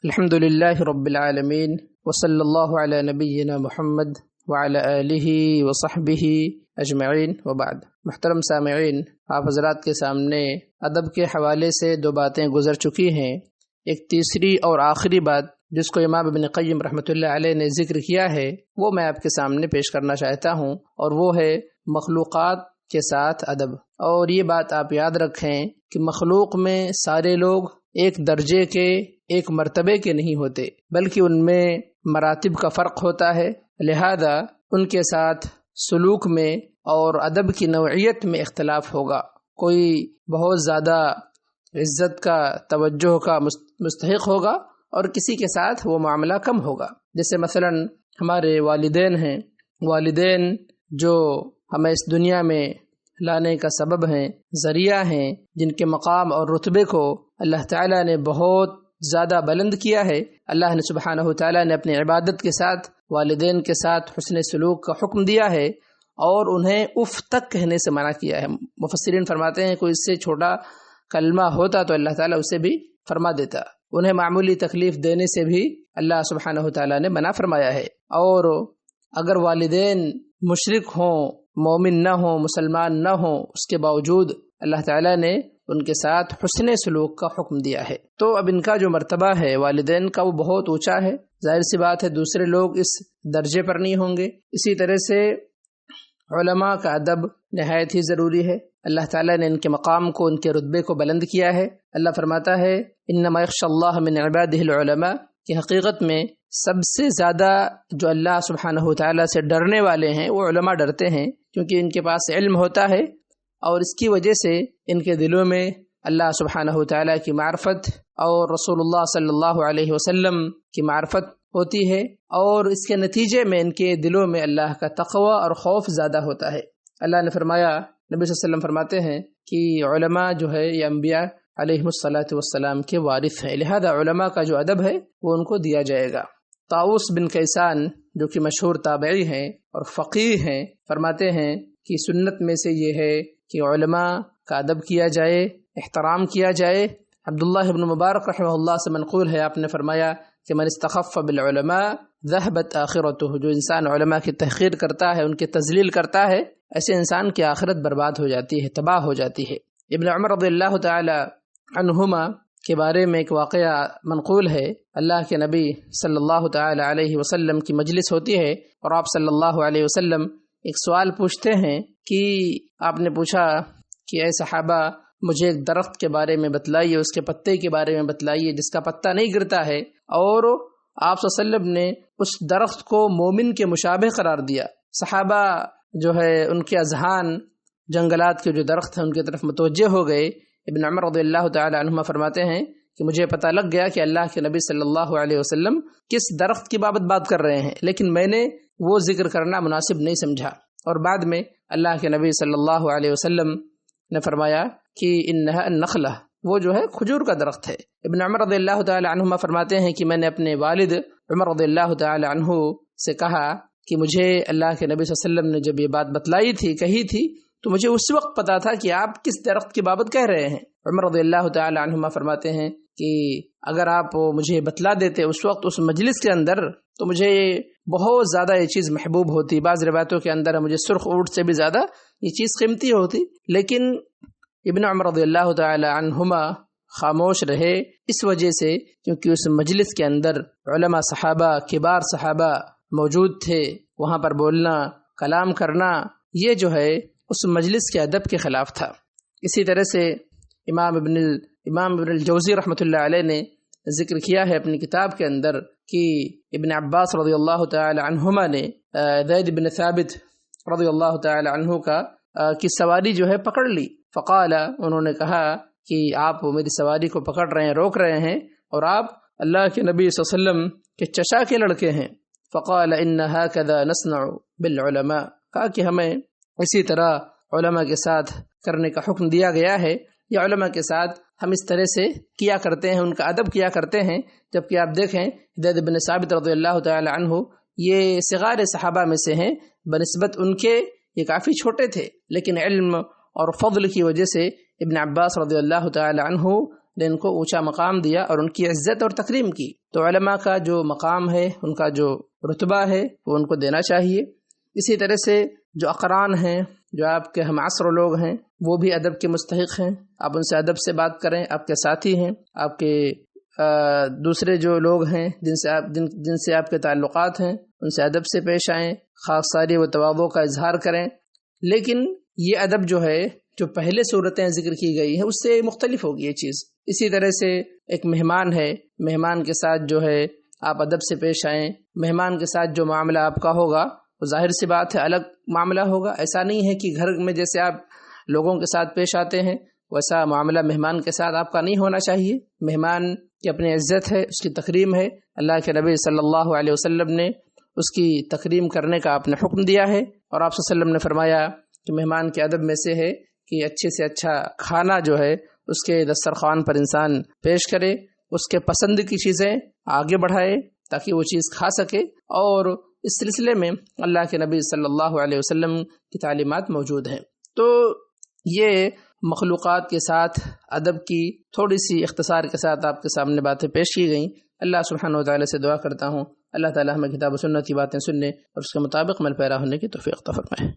الحمد للہ رب العالمین وصلی اللہ علی نبینا محمد وعلی آلہ وصحبہ اجمعین وبعد۔ محترم سامعین، آپ حضرات کے سامنے ادب کے حوالے سے دو باتیں گزر چکی ہیں۔ ایک تیسری اور آخری بات جس کو امام ابن قیم رحمۃ اللہ علیہ نے ذکر کیا ہے وہ میں آپ کے سامنے پیش کرنا چاہتا ہوں، اور وہ ہے مخلوقات کے ساتھ ادب۔ اور یہ بات آپ یاد رکھیں کہ مخلوق میں سارے لوگ ایک درجے کے، ایک مرتبے کے نہیں ہوتے، بلکہ ان میں مراتب کا فرق ہوتا ہے، لہذا ان کے ساتھ سلوک میں اور ادب کی نوعیت میں اختلاف ہوگا۔ کوئی بہت زیادہ عزت کا، توجہ کا مستحق ہوگا اور کسی کے ساتھ وہ معاملہ کم ہوگا۔ جیسے مثلا ہمارے والدین ہیں، والدین جو ہمیں اس دنیا میں لانے کا سبب ہیں، ذریعہ ہیں، جن کے مقام اور رتبے کو اللہ تعالیٰ نے بہت زیادہ بلند کیا ہے۔ اللہ نے سبحانہ وتعالیٰ نے اپنی عبادت کے ساتھ والدین کے ساتھ حسن سلوک کا حکم دیا ہے اور انہیں اف تک کہنے سے منع کیا ہے۔ مفسرین فرماتے ہیں کوئی اس سے چھوٹا کلمہ ہوتا تو اللہ تعالیٰ اسے بھی فرما دیتا۔ انہیں معمولی تکلیف دینے سے بھی اللہ سبحانہ وتعالیٰ نے منع فرمایا ہے۔ اور اگر والدین مشرک ہوں، مومن نہ ہوں، مسلمان نہ ہوں، اس کے باوجود اللہ تعالیٰ نے ان کے ساتھ حسن سلوک کا حکم دیا ہے۔ تو اب ان کا جو مرتبہ ہے والدین کا وہ بہت اونچا ہے، ظاہر سی بات ہے دوسرے لوگ اس درجے پر نہیں ہوں گے۔ اسی طرح سے علماء کا ادب نہایت ہی ضروری ہے۔ اللہ تعالیٰ نے ان کے مقام کو، ان کے رتبے کو بلند کیا ہے۔ اللہ فرماتا ہے انما یخشی اللہ من عبادہ العلماء، کہ حقیقت میں سب سے زیادہ جو اللہ سبحانہ وتعالیٰ سے ڈرنے والے ہیں وہ علماء ڈرتے ہیں، کیونکہ ان کے پاس علم ہوتا ہے اور اس کی وجہ سے ان کے دلوں میں اللہ سبحانہ وتعالیٰ کی معرفت اور رسول اللہ صلی اللہ علیہ وسلم کی معرفت ہوتی ہے، اور اس کے نتیجے میں ان کے دلوں میں اللہ کا تقوی اور خوف زیادہ ہوتا ہے۔ اللہ نے فرمایا، نبی صلی اللہ علیہ وسلم فرماتے ہیں کہ علماء جو ہے یہ انبیاء علیہ الصلاۃ والسلام کے وارث ہیں، لہذا علماء کا جو ادب ہے وہ ان کو دیا جائے گا۔ طاؤس بن کیسان جو کہ مشہور تابعی ہیں اور فقیہ ہیں، فرماتے ہیں کہ سنت میں سے یہ ہے کہ علماء کا ادب کیا جائے، احترام کیا جائے۔ عبداللہ بن مبارک رحمہ اللہ سے منقول ہے، آپ نے فرمایا کہ من استخف بالعلماء ذهبت آخرته، جو انسان علماء کی تحقیر کرتا ہے، ان کی تذلیل کرتا ہے، ایسے انسان کی آخرت برباد ہو جاتی ہے، تباہ ہو جاتی ہے۔ ابن عمر رضی اللہ تعالی عنہما کے بارے میں ایک واقعہ منقول ہے۔ اللہ کے نبی صلی اللہ تعالی علیہ وسلم کی مجلس ہوتی ہے اور آپ صلی اللہ علیہ وسلم ایک سوال پوچھتے ہیں کہ آپ نے پوچھا کہ اے صحابہ مجھے ایک درخت کے بارے میں بتلائیے، اس کے پتے کے بارے میں بتلائیے جس کا پتا نہیں گرتا ہے، اور آپ صلی اللہ علیہ وسلم نے اس درخت کو مومن کے مشابہ قرار دیا۔ صحابہ جو ہے ان کے اذہان جنگلات کے جو درخت ہیں ان کی طرف متوجہ ہو گئے۔ ابن عمر رضی اللہ تعالی عنہما فرماتے ہیں کہ مجھے پتہ لگ گیا کہ اللہ کے نبی صلی اللہ علیہ وسلم کس درخت کی بات کر رہے ہیں، لیکن میں نے وہ ذکر کرنا مناسب نہیں سمجھا، اور بعد میں اللہ کے نبی صلی اللہ علیہ وسلم نے فرمایا کہ انہا النخلہ، وہ جو ہے کھجور کا درخت ہے۔ ابن عمر رضی اللہ تعالی عنہما فرماتے ہیں کہ میں نے اپنے والد عمر رضی اللہ تعالی عنہ سے کہا کہ مجھے اللہ کے نبی صلی اللہ علیہ وسلم نے جب یہ بات بتلائی تھی، کہی تھی، تو مجھے اس وقت پتا تھا کہ آپ کس درخت کی بابت کہہ رہے ہیں۔ عمر رضی اللہ تعالی عنہما فرماتے ہیں کہ اگر آپ مجھے بتلا دیتے اس وقت اس مجلس کے اندر تو مجھے بہت زیادہ یہ چیز محبوب ہوتی۔ بعض روایتوں کے اندر مجھے سرخ اونٹ سے بھی زیادہ یہ چیز قیمتی ہوتی، لیکن ابن عمر رضی اللہ تعالی عنہما خاموش رہے اس وجہ سے کیونکہ اس مجلس کے اندر علماء صحابہ، کبار صحابہ موجود تھے، وہاں پر بولنا، کلام کرنا یہ جو ہے اس مجلس کے ادب کے خلاف تھا۔ اسی طرح سے امام ابن الجوزی رحمۃ اللہ علیہ نے ذکر کیا ہے اپنی کتاب کے اندر کہ ابن عباس رضی اللہ تعالی عنہما نے زید بن ثابت رضی اللہ تعالی عنہ کی سواری جو ہے پکڑ لی، فقال، انہوں نے کہا کہ آپ میری سواری کو پکڑ رہے ہیں، روک رہے ہیں، اور آپ اللہ کے نبی صلی اللہ علیہ وسلم کے چچا کے لڑکے ہیں۔ فقال ان هكذا نصنع بالعلماء، کہا کہ ہمیں اسی طرح علماء کے ساتھ کرنے کا حکم دیا گیا ہے، یا علماء کے ساتھ ہم اس طرح سے کیا کرتے ہیں، ان کا ادب کیا کرتے ہیں۔ جبکہ آپ دیکھیں زید بن ثابت رضی اللہ تعالی عنہ یہ صغار صحابہ میں سے ہیں، بنسبت ان کے یہ کافی چھوٹے تھے، لیکن علم اور فضل کی وجہ سے ابن عباس رضی اللہ تعالی عنہ نے ان کو اونچا مقام دیا اور ان کی عزت اور تکریم کی، تو علماء کا جو مقام ہے، ان کا جو رتبہ ہے، وہ ان کو دینا چاہیے۔ اسی طرح سے جو اقران ہیں، جو آپ کے ہم عصر لوگ ہیں، وہ بھی ادب کے مستحق ہیں، آپ ان سے ادب سے بات کریں، آپ کے ساتھی ہیں، آپ کے دوسرے جو لوگ ہیں جن سے آپ کے تعلقات ہیں، ان سے ادب سے پیش آئیں، خاکساری و تواضع کا اظہار کریں۔ لیکن یہ ادب جو ہے، جو پہلے صورتیں ذکر کی گئی ہیں، اس سے مختلف ہوگی یہ چیز۔ اسی طرح سے ایک مہمان ہے، مہمان کے ساتھ جو ہے آپ ادب سے پیش آئیں، مہمان کے ساتھ جو معاملہ آپ کا ہوگا وہ ظاہر سی بات ہے الگ معاملہ ہوگا۔ ایسا نہیں ہے کہ گھر میں جیسے آپ لوگوں کے ساتھ پیش آتے ہیں ویسا معاملہ مہمان کے ساتھ آپ کا نہیں ہونا چاہیے۔ مہمان کی اپنی عزت ہے، اس کی تکریم ہے، اللہ کے نبی صلی اللہ علیہ وسلم نے اس کی تکریم کرنے کا آپ نے حکم دیا ہے، اور آپ صلی اللہ علیہ وسلم نے فرمایا کہ مہمان کے ادب میں سے ہے کہ اچھے سے اچھا کھانا جو ہے اس کے دسترخوان پر انسان پیش کرے، اس کے پسند کی چیزیں آگے بڑھائے تاکہ وہ چیز کھا سکے، اور اس سلسلے میں اللہ کے نبی صلی اللہ علیہ وسلم کی تعلیمات موجود ہیں۔ تو یہ مخلوقات کے ساتھ ادب کی تھوڑی سی اختصار کے ساتھ آپ کے سامنے باتیں پیش کی گئیں۔ اللہ سبحانہ و تعالیٰ سے دعا کرتا ہوں اللہ تعالیٰ ہمیں کتاب و سنت کی باتیں سننے اور اس کے مطابق عمل پیرا ہونے کی توفیق عطا فرمائے۔